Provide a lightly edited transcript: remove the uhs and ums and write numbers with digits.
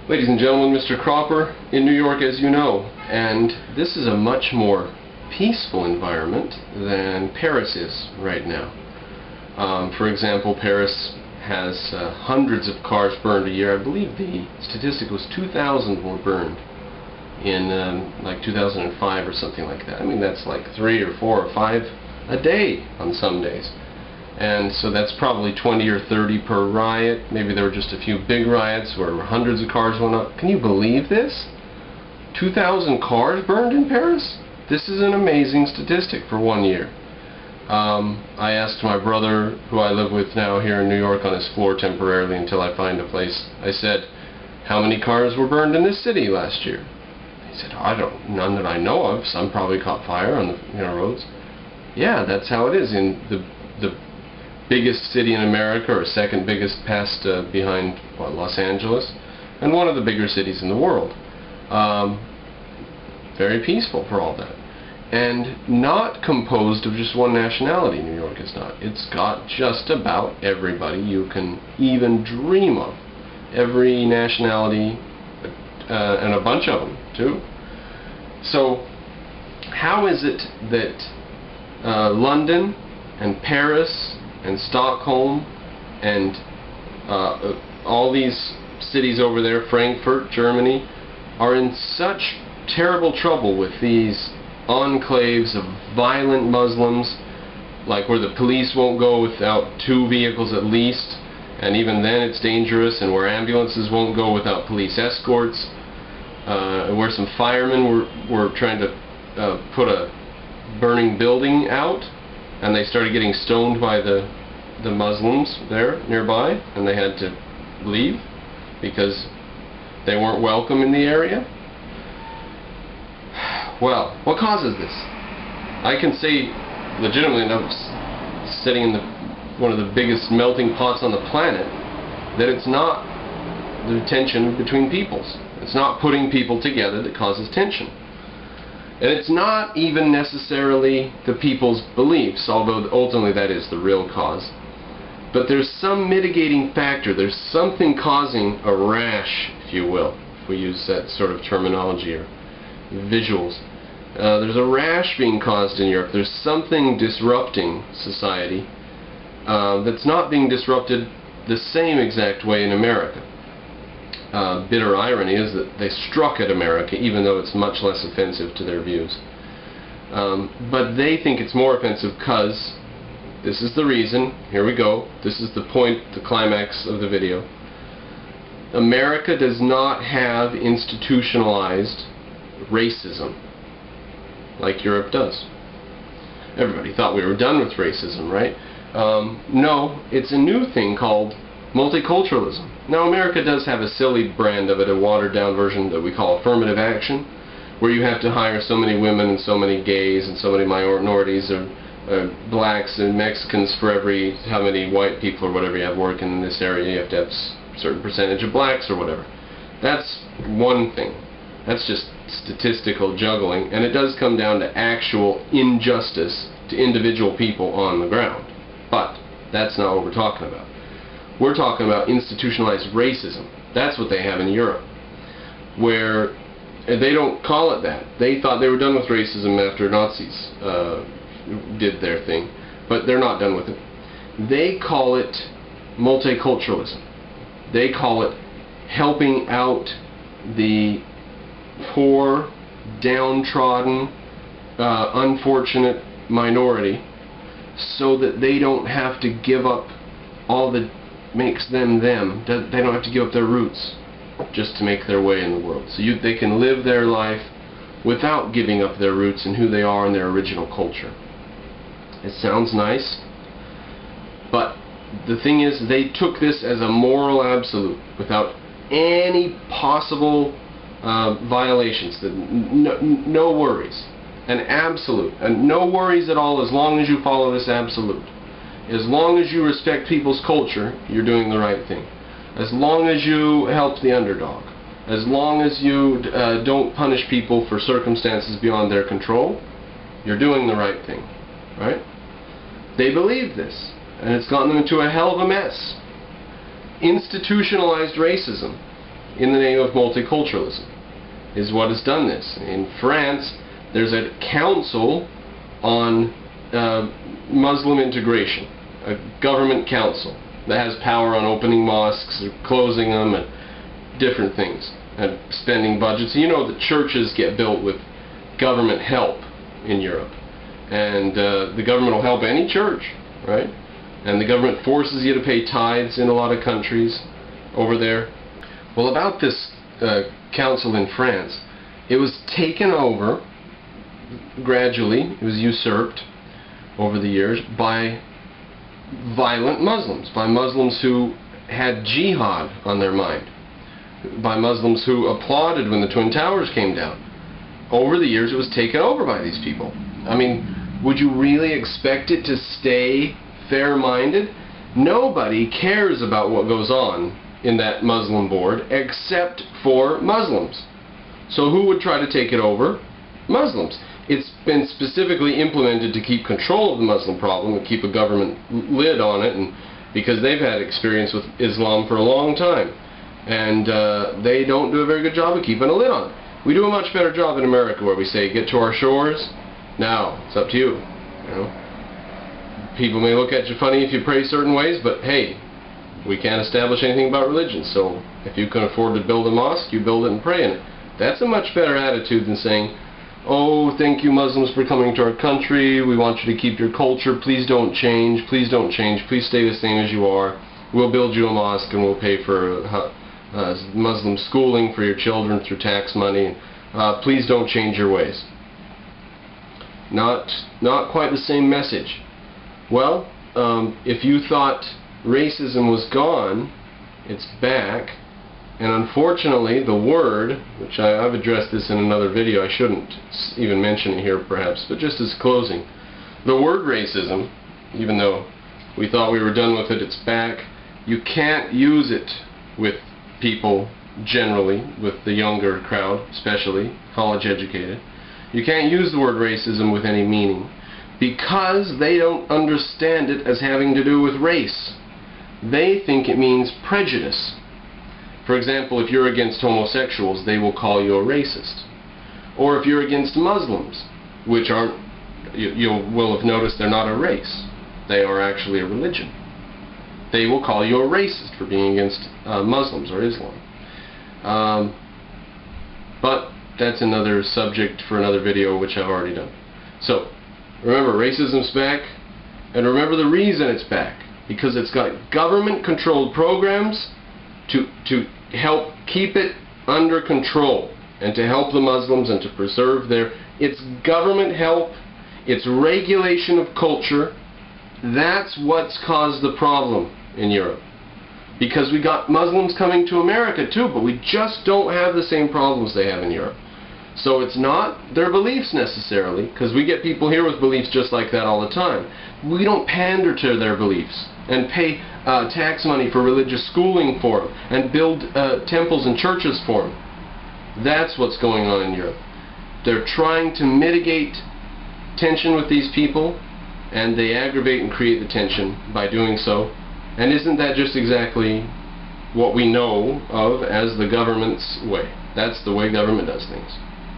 Ladies and gentlemen, Mr. Cropper in New York, as you know, and this is a much more peaceful environment than Paris is right now. For example, Paris has hundreds of cars burned a year. I believe the statistic was 2,000 were burned in like 2005 or something like that. I mean, that's like 3 or 4 or 5 a day on some days. And so that's probably 20 or 30 per riot. Maybe there were just a few big riots where hundreds of cars went up. Can you believe this? 2,000 cars burned in Paris? This is an amazing statistic for 1 year. I asked my brother, who I live with now here in New York, on his floor temporarily until I find a place. I said, how many cars were burned in this city last year? He said, none that I know of. Some probably caught fire on the roads. Yeah, that's how it is in the biggest city in America, or second biggest past behind Los Angeles, and one of the bigger cities in the world. Very peaceful for all that. And not composed of just one nationality. New York is not. It's got just about everybody you can even dream of. Every nationality, and a bunch of them too. So how is it that London and Paris and Stockholm and all these cities over there, Frankfurt, Germany, are in such terrible trouble with these enclaves of violent Muslims, like where the police won't go without 2 vehicles at least, and even then it's dangerous, and where ambulances won't go without police escorts, where some firemen were trying to put a burning building out, and they started getting stoned by the Muslims there nearby, and they had to leave because they weren't welcome in the area. Well, what causes this? I can say legitimately enough, sitting in one of the biggest melting pots on the planet, that it's not the tension between peoples. It's not putting people together that causes tension. And it's not even necessarily the people's beliefs, although ultimately that is the real cause. But there's some mitigating factor. There's something causing a rash, if you will, if we use that sort of terminology or visuals. There's a rash being caused in Europe. There's something disrupting society that's not being disrupted the same exact way in America. Bitter irony is that they struck at America, even though it's much less offensive to their views. But they think it's more offensive because this is the reason. Here we go. This is the point, the climax of the video. America does not have institutionalized racism like Europe does. Everybody thought we were done with racism, right? No, it's a new thing called multiculturalism. Now, America does have a silly brand of it, a watered-down version that we call affirmative action, where you have to hire so many women and so many gays and so many minorities or blacks and Mexicans for every how many white people or whatever you have working in this area. You have to have a certain percentage of blacks or whatever. That's one thing. That's just statistical juggling, and it does come down to actual injustice to individual people on the ground. But that's not what we're talking about. We're talking about institutionalized racism. That's what they have in Europe, where they don't call it that. They thought they were done with racism after Nazis did their thing, but they're not done with it. They call it multiculturalism. They call it helping out the poor, downtrodden, unfortunate minority so that they don't have to give up all that makes them them. They don't have to give up their roots just to make their way in the world. So they can live their life without giving up their roots and who they are in their original culture. It sounds nice, but the thing is, they took this as a moral absolute without any possible violations. No worries. An absolute. And no worries at all as long as you follow this absolute. As long as you respect people's culture, you're doing the right thing. As long as you help the underdog. As long as you don't punish people for circumstances beyond their control, you're doing the right thing. Right? They believe this, and it's gotten them into a hell of a mess. Institutionalized racism. in the name of multiculturalism is what has done this. In France, there's a council on Muslim integration, a government council that has power on opening mosques or closing them and different things, and spending budgets. You know that churches get built with government help in Europe, and the government will help any church, right? And the government forces you to pay tithes in a lot of countries over there. Well, about this council in France, it was taken over gradually, it was usurped over the years by violent Muslims, by Muslims who had jihad on their mind, by Muslims who applauded when the Twin Towers came down. Over the years it was taken over by these people. I mean, would you really expect it to stay fair-minded? Nobody cares about what goes on in that Muslim board except for Muslims. So who would try to take it over? Muslims. It's been specifically implemented to keep control of the Muslim problem and keep a government lid on it, and because they've had experience with Islam for a long time, and they don't do a very good job of keeping a lid on it. We do a much better job in America, where we say, get to our shores, now it's up to you. You know, people may look at you funny if you pray certain ways, but hey, we can't establish anything about religion, so if you can afford to build a mosque, you build it and pray in it. That's a much better attitude than saying, oh, thank you Muslims for coming to our country, we want you to keep your culture, please don't change, please don't change, please stay the same as you are, we'll build you a mosque and we'll pay for Muslim schooling for your children through tax money, please don't change your ways. Not quite the same message. Well, if you thought racism was gone, it's back. And unfortunately, the word, which I've addressed this in another video, I shouldn't even mention it here perhaps, but just as closing, the word racism, even though we thought we were done with it, it's back. You can't use it with people generally, with the younger crowd especially, college educated. You can't use the word racism with any meaning because they don't understand it as having to do with race. They think it means prejudice. For example, if you're against homosexuals, they will call you a racist. Or if you're against Muslims, which aren't, you will have noticed they're not a race. They are actually a religion. They will call you a racist for being against Muslims or Islam. But that's another subject for another video, which I've already done. So, remember, racism's back, and remember the reason it's back. Because it's got government-controlled programs to help keep it under control and to help the Muslims and to preserve their... It's government help, it's regulation of culture. That's what's caused the problem in Europe. Because we got Muslims coming to America too, but we just don't have the same problems they have in Europe. So it's not their beliefs necessarily, because we get people here with beliefs just like that all the time. We don't pander to their beliefs and pay tax money for religious schooling for them and build temples and churches for them. That's what's going on in Europe. They're trying to mitigate tension with these people, and they aggravate and create the tension by doing so. And isn't that just exactly what we know of as the government's way? That's the way government does things.